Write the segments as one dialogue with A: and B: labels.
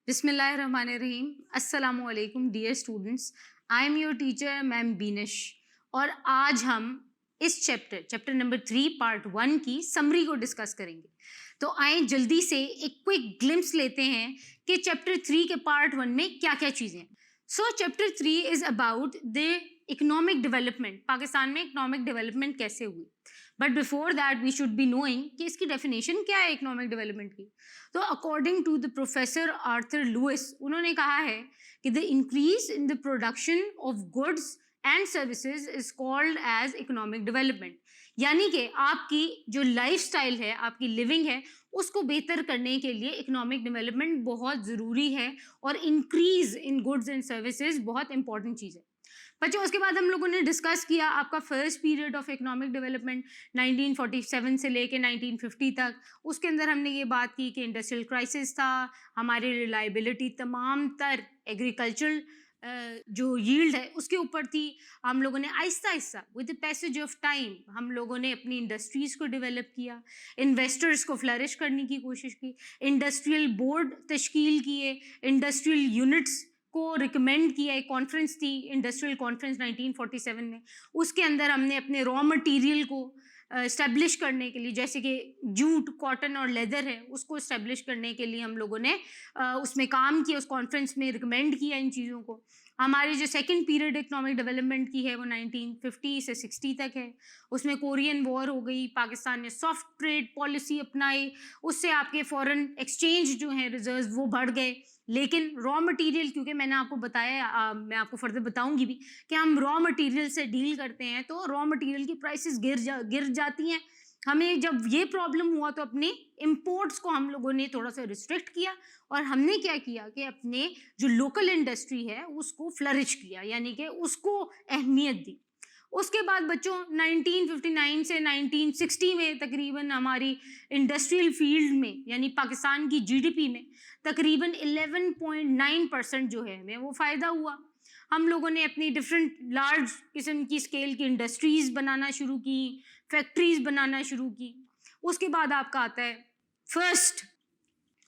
A: بسم اللہ الرحمن الرحیم. السلام علیکم dear students. I am your teacher ma'am Binish, اور آج ہم اس چیپٹر نمبر 3 پارٹ 1 کی سمری کو ڈسکس کریں گے. تو آئیں جلدی سے ایک کوئک گلمپس لیتے ہیں کہ چیپٹر 3 کے پارٹ 1 میں کیا کیا چیزیں ہیں. So chapter 3 is about the economic development. Pakistan میں اکنامک ڈیولپمنٹ کیسے ہوئی. But before that we should be knowing کہ اس کی ڈیفینیشن کیا ہے اکنامک ڈیولپمنٹ کی. تو according to the professor Arthur Lewis, انہوں نے کہا ہے کہ the increase in the production of goods and services is called as economic development. یعنی کہ آپ کی جو لائف اسٹائل ہے, آپ کی لیونگ ہے, اس کو بہتر کرنے کے لیے اکنامک ڈیولپمنٹ بہت ضروری ہے, اور increase in goods and services بہت امپورٹنٹ چیز ہے. بچوں اس کے بعد ہم لوگوں نے ڈسکس کیا آپ کا first period of economic development 1947 سے لے کے 1950 تک. اس کے اندر ہم نے یہ بات کی کہ انڈسٹریل کرائسس تھا, ہماری ریلائبلٹی تمام تر ایگریکلچرل جو ییلڈ ہے اس کے اوپر تھی. ہم لوگوں نے آہستہ آہستہ with the passage of time ہم لوگوں نے اپنی انڈسٹریز کو ڈیولپ کیا, انویسٹرز کو فلرش کرنے کی کوشش کی, انڈسٹریل بورڈ تشکیل کیے, انڈسٹریل یونٹس کو ریکمینڈ کیا. ایک کانفرنس تھی انڈسٹریل کانفرنس 1947 میں, اس کے اندر ہم نے اپنے را مٹیریل کو اسٹیبلش کرنے کے لیے, جیسے کہ جوٹ, کاٹن اور لیدر ہے, اس کو اسٹیبلش کرنے کے لیے ہم لوگوں نے اس میں کام کیا, اس کانفرنس میں ریکمینڈ کیا ان چیزوں کو. ہماری جو سیکنڈ پیریڈ اکنامک ڈیولپمنٹ کی ہے وہ 1950 سے 60 تک ہے. اس میں کورین وار ہو گئی, پاکستان نے سافٹ ٹریڈ پالیسی اپنائی, اس سے آپ کے فورن ایکسچینج جو ہیں ریزروز وہ بڑھ گئے. لیکن را مٹیریل, کیونکہ میں نے آپ کو بتایا, میں آپ کو فردر بتاؤں گی بھی کہ ہم را مٹیریل سے ڈیل کرتے ہیں, تو را مٹیریل کی پرائسز گر جاتی ہیں. ہمیں جب یہ پرابلم ہوا تو اپنے امپورٹس کو ہم لوگوں نے تھوڑا سا ریسٹرکٹ کیا, اور ہم نے کیا کیا کہ اپنے جو لوکل انڈسٹری ہے اس کو فلرش کیا, یعنی کہ اس کو اہمیت دی. اس کے بعد بچوں 1959 سے 1960 میں تقریباً ہماری انڈسٹریل فیلڈ میں, یعنی پاکستان کی جی ڈی پی میں تقریباً 11.9% جو ہے ہمیں وہ فائدہ ہوا. ہم لوگوں نے اپنی ڈفرینٹ لارج قسم کی اسکیل کی انڈسٹریز بنانا شروع کی, فیکٹریز بنانا شروع کی. اس کے بعد آپ کا آتا ہے فرسٹ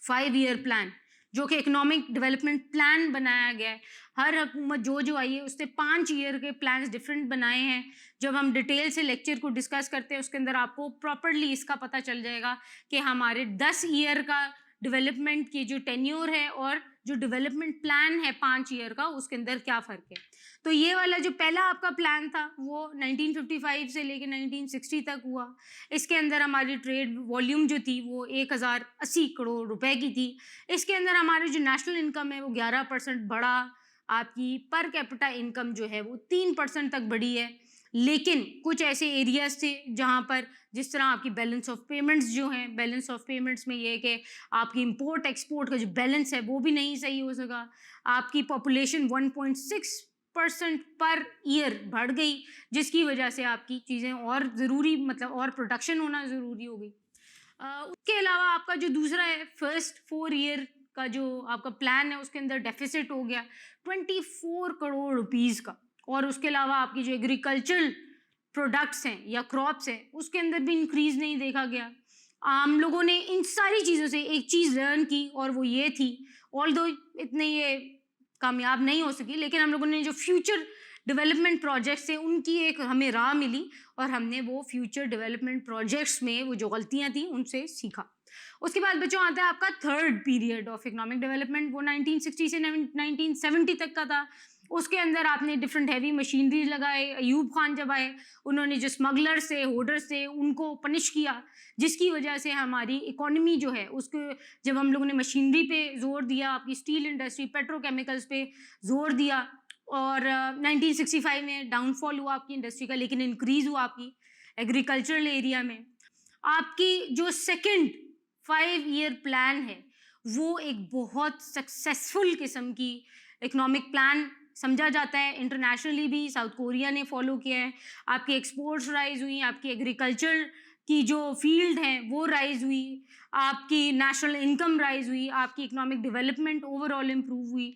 A: 5 ایئر پلان, جو کہ اکنامک ڈیولپمنٹ پلان بنایا گیا ہے. ہر حکومت جو آئی ہے اس نے 5 ایئر کے پلانس ڈفرینٹ بنائے ہیں. جب ہم ڈیٹیل سے لیکچر کو ڈسکس کرتے ہیں اس کے اندر آپ کو پراپرلی اس کا پتہ چل جائے گا کہ ہمارے 10 ایئر کا ڈیولپمنٹ کی جو ٹینیور ہے اور جو ڈیولپمنٹ پلان ہے 5 ایئر کا, اس کے اندر کیا فرق ہے. تو یہ والا جو پہلا آپ کا پلان تھا وہ 1955 سے لے کے 1960 تک ہوا. اس کے اندر ہماری ٹریڈ والیوم جو تھی وہ 1080 کروڑ روپے کی تھی. اس کے اندر ہماری جو نیشنل انکم ہے وہ 11% بڑھا, آپ کی پر کیپٹا انکم جو ہے وہ 3% تک بڑھی ہے. لیکن کچھ ایسے ایریاز تھے جہاں پر جس طرح آپ کی بیلنس آف پیمنٹس جو ہیں, بیلنس آف پیمنٹس میں یہ ہے کہ آپ کی امپورٹ ایکسپورٹ کا جو بیلنس ہے وہ بھی نہیں صحیح ہو سکا. آپ کی پاپولیشن 1.6% پر ایئر بڑھ گئی, جس کی وجہ سے آپ کی چیزیں اور ضروری, مطلب اور پروڈکشن ہونا ضروری ہو گئی. اس کے علاوہ آپ کا جو دوسرا ہے فرسٹ 4 ایئر کا جو آپ کا پلان ہے اس کے اندر ڈیفیسٹ ہو گیا 24 کروڑ روپیز کا. اور اس کے علاوہ آپ کی جو ایگریکلچرل پروڈکٹس ہیں یا کراپس ہیں اس کے اندر بھی انکریز نہیں دیکھا گیا. ہم لوگوں نے ان ساری چیزوں سے ایک چیز لرن کی, اور وہ یہ تھی, آلدو اتنے یہ کامیاب نہیں ہو سکی, لیکن ہم لوگوں نے جو فیوچر ڈیولپمنٹ پروجیکٹس ہیں ان کی ایک ہمیں راہ ملی, اور ہم نے وہ فیوچر ڈیولپمنٹ پروجیکٹس میں وہ جو غلطیاں تھیں ان سے سیکھا. اس کے بعد بچوں آتا ہے آپ کا third period of economic development, وہ 1960 سے 1970 تک کا تھا. اس کے اندر آپ نے ڈفرینٹ ہیوی مشینری لگائے. ایوب خان جب آئے انہوں نے جو اسمگلر سے, ہولڈر سے, ان کو پنش کیا, جس کی وجہ سے ہماری اکانومی جو ہے اس کو, جب ہم لوگوں نے مشینری پہ زور دیا, آپ کی اسٹیل انڈسٹری, پیٹرو کیمیکلس پہ زور دیا, اور 1965 میں ڈاؤن فال ہوا آپ کی انڈسٹری کا, لیکن انکریز ہوا آپ کی ایگریکلچرل ایریا میں. آپ کی جو سیکنڈ 5 ایئر پلان ہے وہ ایک بہت سکسیسفل قسم کی اکنامک پلان سمجھا جاتا ہے. انٹرنیشنلی بھی ساؤتھ کوریا نے فالو کیا ہے. آپ کی ایکسپورٹس رائز ہوئی, آپ کی ایگریکلچر کی جو فیلڈ ہیں وہ رائز ہوئی, آپ کی نیشنل انکم رائز ہوئی, آپ کی economic development overall improve ہوئی.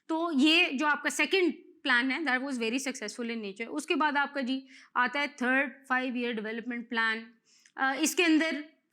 A: تو یہ جو آپ کا سیکنڈ پلان ہے that was very successful in nature. اس کے بعد آپ کا جی آتا ہے تھرڈ 5 ایئر ڈیولپمنٹ پلان. اس کے اندر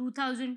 A: 2000।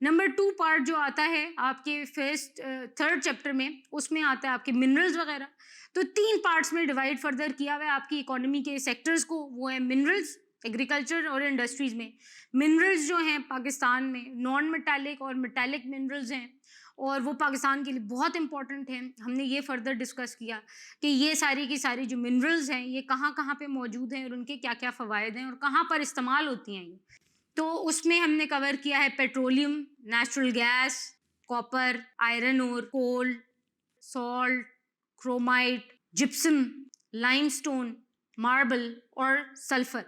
A: نمبر 2 پارٹ جو آتا ہے آپ کے فرسٹ 3rd چیپٹر میں، اس میں آتا ہے آپ کے منرلز وغیرہ. تو 3 پارٹس میں ڈیوائڈ فردر کیا ہوا ہے آپ کی اکانومی کے سیکٹرز کو. وہ ہے منرلز، ایگریکلچر اور انڈسٹریز میں. منرلز جو ہیں پاکستان میں نان میٹالک اور میٹالک منرلز ہیں، اور وہ پاکستان کے لیے بہت امپورٹنٹ ہیں. ہم نے یہ فردر ڈسکس کیا کہ یہ ساری کی ساری جو منرلز ہیں یہ کہاں کہاں پہ موجود ہیں اور ان کے کیا کیا فوائد ہیں اور کہاں پر استعمال ہوتی ہیں یہ. تو اس میں ہم نے کور کیا ہے petroleum, natural gas, copper, iron اور، coal, salt, chromite, gypsum, limestone, marble اور سلفر.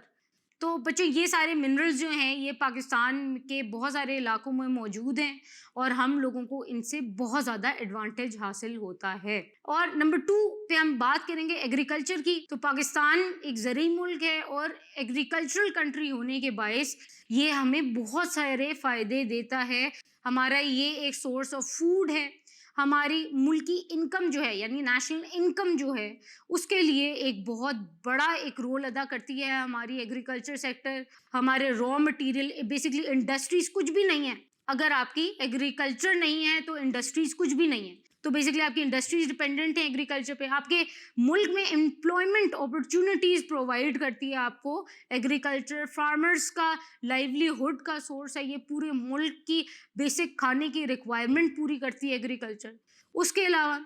A: تو بچوں یہ سارے منرلز جو ہیں یہ پاکستان کے بہت سارے علاقوں میں موجود ہیں اور ہم لوگوں کو ان سے بہت زیادہ ایڈوانٹیج حاصل ہوتا ہے. اور نمبر 2 پہ ہم بات کریں گے ایگریکلچر کی. تو پاکستان ایک زرعی ملک ہے اور ایگریکلچرل کنٹری ہونے کے باعث یہ ہمیں بہت سارے فائدے دیتا ہے. ہمارا یہ ایک سورس آف فوڈ ہے. ہماری ملکی انکم جو ہے یعنی نیشنل انکم جو ہے اس کے لیے ایک بہت بڑا ایک رول ادا کرتی ہے ہماری ایگریکلچر سیکٹر. ہمارے را مٹیریل بیسکلی انڈسٹریز کچھ بھی نہیں ہے. اگر آپ کی ایگریکلچر نہیں ہے تو انڈسٹریز کچھ بھی نہیں ہے. تو بیسکلی آپ کی انڈسٹریز ڈپینڈنٹ ہیں ایگریکلچر پہ. آپ کے ملک میں امپلائمنٹ اپرچونیٹیز پرووائڈ کرتی ہے آپ کو ایگریکلچر. فارمرز کا لائیولیہڈ کا سورس ہے یہ. پورے ملک کی بیسک کھانے کی ریکوائرمنٹ پوری کرتی ہے ایگریکلچر. اس کے علاوہ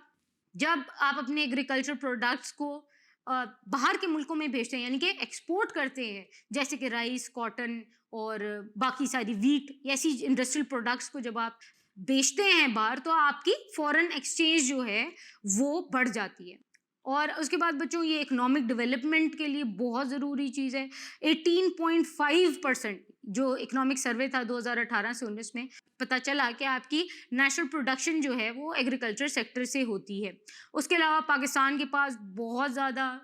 A: جب آپ اپنے ایگریکلچر پروڈکٹس کو باہر کے ملکوں میں بھیجتے ہیں یعنی کہ ایکسپورٹ کرتے ہیں، جیسے کہ رائس، کاٹن اور باقی ساری ویٹ، ایسی انڈسٹریل پروڈکٹس کو جب آپ بیچتے ہیں باہر تو آپ کی فورن ایکسچینج جو ہے وہ بڑھ جاتی ہے. اور اس کے بعد بچوں یہ اکنامک ڈیولپمنٹ کے لیے بہت ضروری چیز ہے. 18.5% جو اکنامک سروے تھا 2018 سے 19 میں پتہ چلا کہ آپ کی نیشنل پروڈکشن جو ہے وہ ایگریکلچر سیکٹر سے ہوتی ہے. اس کے علاوہ پاکستان کے پاس بہت زیادہ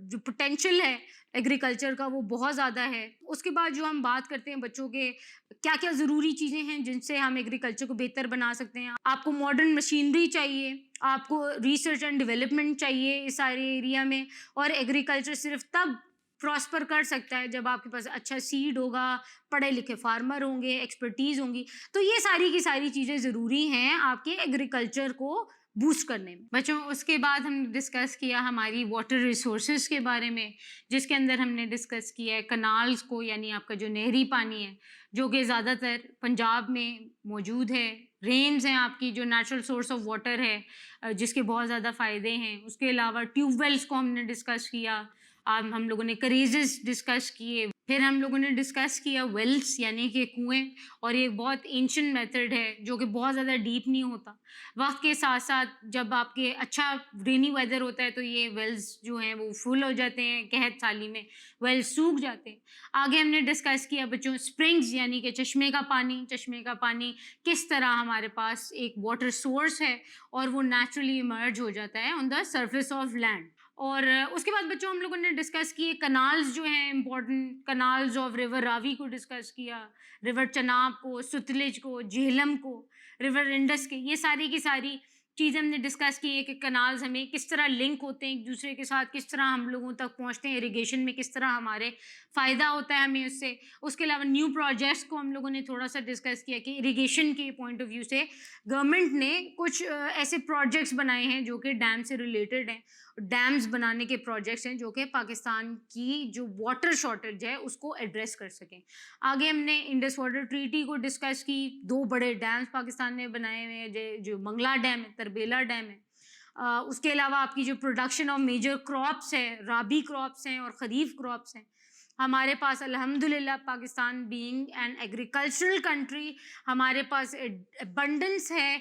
A: جو پوٹینشیل ہے ایگریکلچر کا وہ بہت زیادہ ہے. اس کے بعد جو ہم بات کرتے ہیں بچوں کے کیا کیا ضروری چیزیں ہیں جن سے ہم ایگریکلچر کو بہتر بنا سکتے ہیں. آپ کو ماڈرن مشینری چاہیے، آپ کو ریسرچ اینڈ ڈیولپمنٹ چاہیے اس سارے ایریا میں. اور ایگریکلچر صرف تب پراسپر کر سکتا ہے جب آپ کے پاس اچھا سیڈ ہوگا، پڑھے لکھے فارمر ہوں گے، ایکسپرٹیز ہوں گی. تو یہ ساری کی ساری چیزیں ضروری ہیں آپ کے ایگریکلچر کو بوسٹ کرنے میں. بچوں اس کے بعد ہم نے ڈسکس کیا ہماری واٹر ریسورسز کے بارے میں، جس کے اندر ہم نے ڈسکس کیا ہے کنالز کو، یعنی آپ کا جو نہری پانی ہے جو کہ زیادہ تر پنجاب میں موجود ہے. رینز ہیں آپ کی جو نیچرل سورس آف واٹر ہے جس کے بہت زیادہ فائدے ہیں. اس کے علاوہ ٹیوب ویلس کو ہم نے ڈسکس کیا، ہم لوگوں نے کریزز ڈسکس کیے. پھر ہم لوگوں نے ڈسکس کیا ویلس یعنی کہ کنویں، اور یہ بہت اینشنٹ میتھڈ ہے جو کہ بہت زیادہ ڈیپ نہیں ہوتا. وقت کے ساتھ ساتھ جب آپ کے اچھا رینی ویدر ہوتا ہے تو یہ ویلز جو ہیں وہ فل ہو جاتے ہیں، قحط سالی میں ویلز سوکھ جاتے ہیں. آگے ہم نے ڈسکس کیا بچوں اسپرنگز یعنی کہ چشمے کا پانی. چشمے کا پانی کس طرح ہمارے پاس ایک واٹر سورس ہے اور وہ نیچرلی ایمرج ہو جاتا ہے آن دا سرفیس آف لینڈ. اور اس کے بعد بچوں ہم لوگوں نے ڈسکس کیے کنالز جو ہیں امپورٹنٹ، کنالز آف ریور راوی کو ڈسکس کیا، ریور چناب کو، ستلج کو، جہلم کو، ریور انڈس کے. یہ ساری کی ساری چیزیں ہم نے ڈسکس کی ہے کہ کنالز ہمیں کس طرح لنک ہوتے ہیں ایک دوسرے کے ساتھ، کس طرح ہم لوگوں تک پہنچتے ہیں، اریگیشن میں کس طرح ہمارے فائدہ ہوتا ہے ہمیں اس سے. اس کے علاوہ نیو پروجیکٹس کو ہم لوگوں نے تھوڑا سا ڈسکس کیا کہ اریگیشن کے پوائنٹ آف ویو سے گورنمنٹ نے کچھ ایسے پروجیکٹس بنائے ہیں جو کہ ڈیم سے ریلیٹڈ ہیں. ڈیمز بنانے کے پروجیکٹس ہیں جو کہ پاکستان کی جو واٹر شارٹیج ہے اس کو ایڈریس کر سکیں. آگے ہم نے انڈس واٹر ٹریٹی کو ڈسکس کی. 2 بڑے ڈیمز پاکستان نے بنائے ہوئے ہیں جو منگلا ڈیم ہے، تربیلا ڈیم ہے. اس کے علاوہ آپ کی جو پروڈکشن آف میجر کراپس ہے، رابی کراپس ہیں اور خریف کراپس ہیں. ہمارے پاس الحمدللہ Pakistan being an agricultural country ہمارے پاس ابنڈنس ہے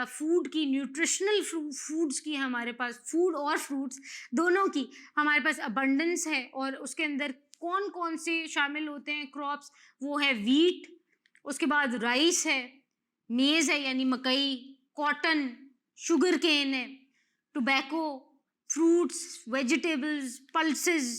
A: فوڈ کی، نیوٹریشنل فوڈس کی. ہمارے پاس فوڈ اور فروٹس دونوں کی ہمارے پاس ابنڈنس ہے. اور اس کے اندر کون کون سے شامل ہوتے ہیں کراپس؟ وہ ہے ویٹ، اس کے بعد رائس ہے، میز ہے یعنی مکئی، کاٹن، شوگر کین ہے، ٹوبیکو، فروٹس، ویجیٹیبلز، پلسز.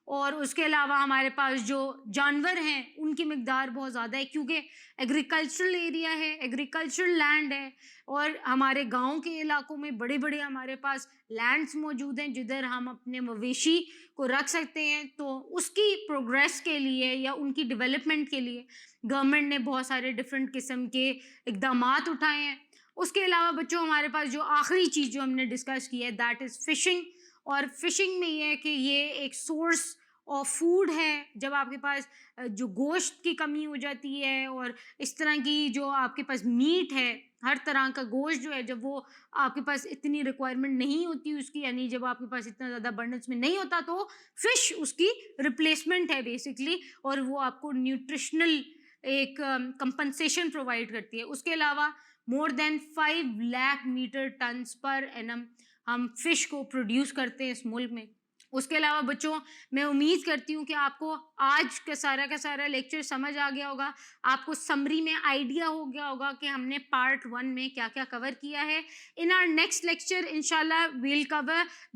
A: اور اس کے علاوہ ہمارے پاس جو جانور ہیں ان کی مقدار بہت زیادہ ہے کیونکہ ایگریکلچرل ایریا ہے, ایگریکلچرل لینڈ ہے, اور ہمارے گاؤں کے علاقوں میں بڑے بڑے ہمارے پاس لینڈز موجود ہیں جدھر ہم اپنے مویشی کو رکھ سکتے ہیں. تو اس کی پروگریس کے لیے یا ان کی ڈیولپمنٹ کے لیے گورنمنٹ نے بہت سارے ڈفرینٹ قسم کے اقدامات اٹھائے ہیں. اس کے علاوہ بچوں ہمارے پاس جو آخری چیز جو ہم نے ڈسکس کی ہے دیٹ از فشنگ. اور فشنگ میں یہ ہے کہ یہ ایک سورس آف فوڈ ہے. جب آپ کے پاس جو گوشت کی کمی ہو جاتی ہے اور اس طرح کی جو آپ کے پاس میٹ ہے, ہر طرح کا گوشت جو ہے, جب وہ آپ کے پاس اتنی ریکوائرمنٹ نہیں ہوتی اس کی, یعنی جب آپ کے پاس اتنا زیادہ ابنڈنس میں نہیں ہوتا, تو فش اس کی ریپلیسمنٹ ہے بیسکلی, اور وہ آپ کو نیوٹریشنل ایک کمپنسیشن پرووائڈ کرتی ہے. اس کے علاوہ more than 5 lakh metre tons per annum ہم فش کو پروڈیوس کرتے ہیں اس ملک میں. اس کے علاوہ بچوں میں امید کرتی ہوں کہ آپ کو آج کا سارا لیکچر سمجھ آ گیا ہوگا, آپ کو سمری میں آئیڈیا ہو گیا ہوگا کہ ہم نے پارٹ 1 میں کیا کیا کور کیا ہے. ان آر نیکسٹ لیکچر انشاءاللہ we'll cover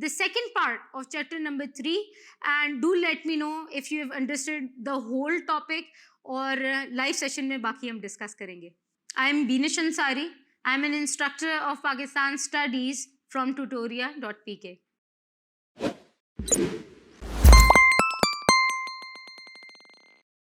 A: the second part of chapter number 3 and do let me know if you have understood the whole topic, اور لائیو سیشن میں باقی ہم ڈسکس کریں گے. I am Binish Ansari. I am an instructor of Pakistan Studies from tutoria.pk.